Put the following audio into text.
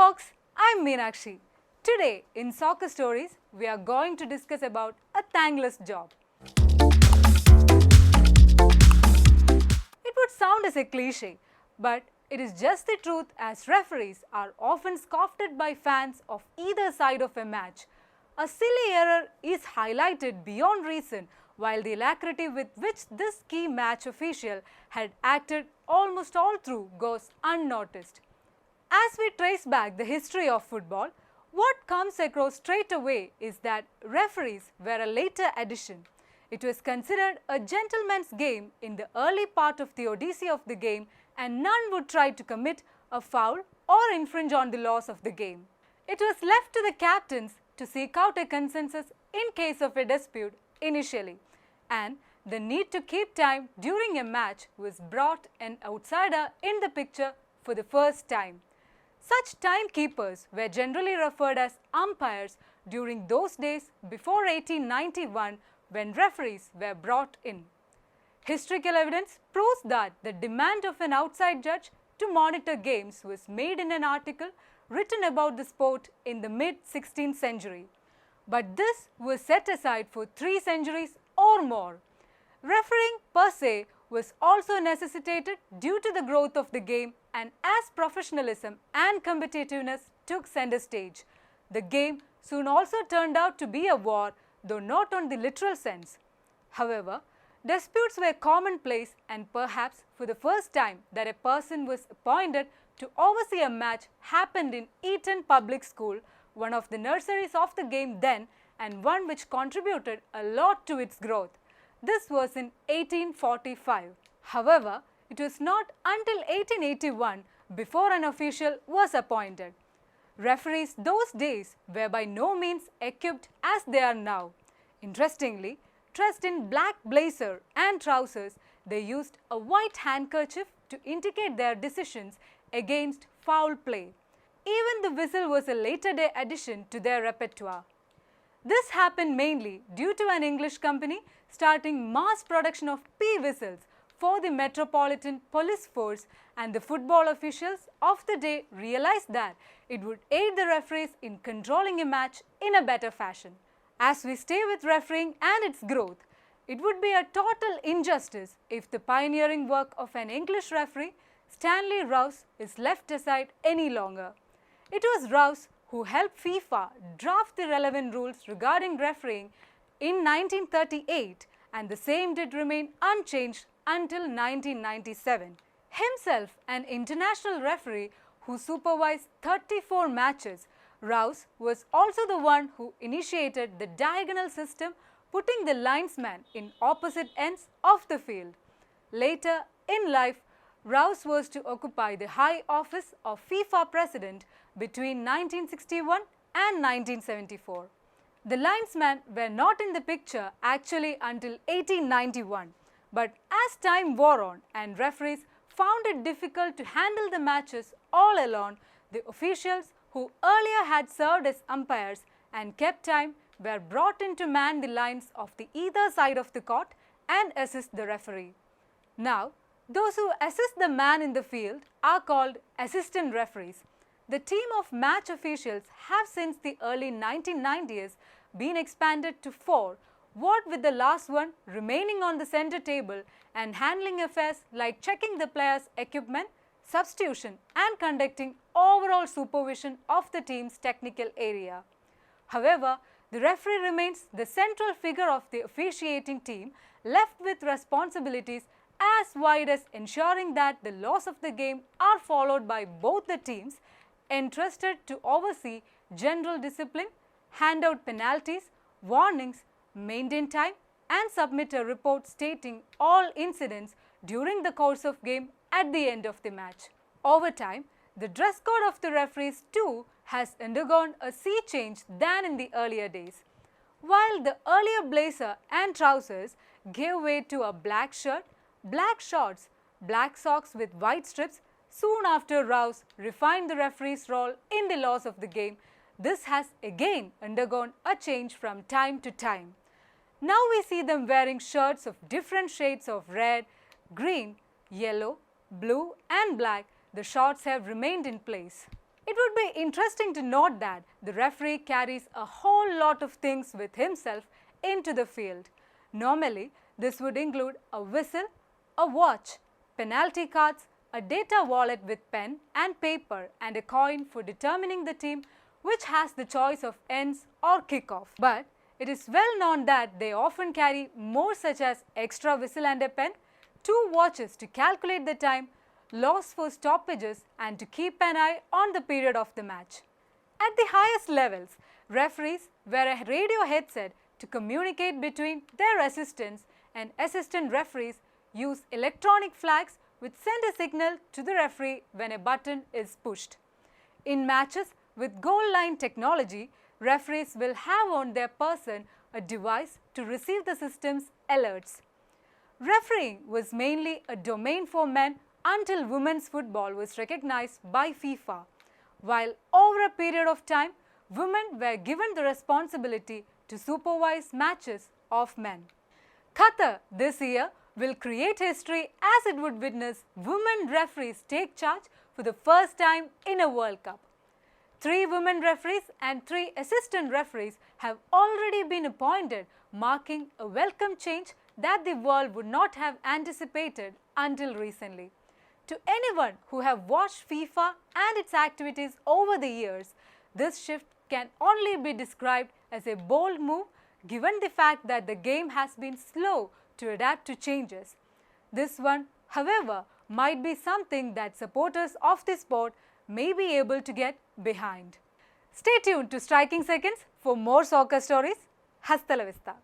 folks, I'm Meenakshi. Today in Soccer Stories, we are going to discuss about a thankless job. It would sound as a cliche, but it is just the truth as referees are often scoffed at by fans of either side of a match. A silly error is highlighted beyond reason while the alacrity with which this key match official had acted almost all through goes unnoticed. As we trace back the history of football, what comes across straight away is that referees were a later addition. It was considered a gentleman's game in the early part of the odyssey of the game, and none would try to commit a foul or infringe on the laws of the game. It was left to the captains to seek out a consensus in case of a dispute initially, and the need to keep time during a match was brought an outsider in the picture for the first time. Such timekeepers were generally referred as umpires during those days before 1891 when referees were brought in. Historical evidence proves that the demand of an outside judge to monitor games was made in an article written about the sport in the mid-16th century. But this was set aside for 3 centuries or more. Refereeing per se was also necessitated due to the growth of the game, and as professionalism and competitiveness took center stage, the game soon also turned out to be a war, though not on the literal sense. However, disputes were commonplace, and perhaps for the first time that a person was appointed to oversee a match happened in Eton Public School, one of the nurseries of the game then and one which contributed a lot to its growth. This was in 1845. However, it was not until 1881 before an official was appointed. Referees those days were by no means equipped as they are now. Interestingly, dressed in black blazer and trousers, they used a white handkerchief to indicate their decisions against foul play. Even the whistle was a later day addition to their repertoire. This happened mainly due to an English company starting mass production of pea whistles for the Metropolitan Police Force, and the football officials of the day realized that it would aid the referees in controlling a match in a better fashion. As we stay with refereeing and its growth, it would be a total injustice if the pioneering work of an English referee, Stanley Rouse, is left aside any longer. It was Rouse who helped FIFA draft the relevant rules regarding refereeing in 1938, and the same did remain unchanged until 1997. Himself an international referee who supervised 34 matches, Rouse was also the one who initiated the diagonal system, putting the linesman in opposite ends of the field. Later in life, Rouse was to occupy the high office of FIFA president between 1961 and 1974. The linesmen were not in the picture actually until 1891, but as time wore on and referees found it difficult to handle the matches all alone, the officials who earlier had served as umpires and kept time were brought in to man the lines of the either side of the court and assist the referee. Now, those who assist the man in the field are called assistant referees. The team of match officials have since the early 1990s been expanded to 4, what with the last one remaining on the center table and handling affairs like checking the players' equipment, substitution, and conducting overall supervision of the team's technical area. However, the referee remains the central figure of the officiating team, left with responsibilities as wide as ensuring that the laws of the game are followed by both the teams, entrusted to oversee general discipline, hand out penalties, warnings, maintain time, and submit a report stating all incidents during the course of game at the end of the match. Over time, the dress code of the referees too has undergone a sea change than in the earlier days. While the earlier blazer and trousers gave way to a black shirt, black shorts, black socks with white strips, soon after Rouse refined the referee's role in the laws of the game. This has again undergone a change from time to time. Now we see them wearing shirts of different shades of red, green, yellow, blue and black. The shorts have remained in place. It would be interesting to note that the referee carries a whole lot of things with himself into the field. Normally, this would include a whistle, a watch, penalty cards, a data wallet with pen and paper, and a coin for determining the team which has the choice of ends or kickoff. But it is well known that they often carry more, such as extra whistle and a pen, 2 watches to calculate the time, laws for stoppages, and to keep an eye on the period of the match. At the highest levels, referees wear a radio headset to communicate between their assistants, and assistant referees use electronic flags which send a signal to the referee when a button is pushed. In matches with goal line technology, referees will have on their person a device to receive the system's alerts. Refereeing was mainly a domain for men until women's football was recognized by FIFA, while over a period of time, women were given the responsibility to supervise matches of men. Qatar this year will create history as it would witness women referees take charge for the first time in a World Cup. 3 women referees and 3 assistant referees have already been appointed, marking a welcome change that the world would not have anticipated until recently. To anyone who have watched FIFA and its activities over the years, this shift can only be described as a bold move given the fact that the game has been slow to adapt to changes. This one, however, might be something that supporters of the sport may be able to get behind. Stay tuned to Striking Seconds for more soccer stories. Hasta la vista.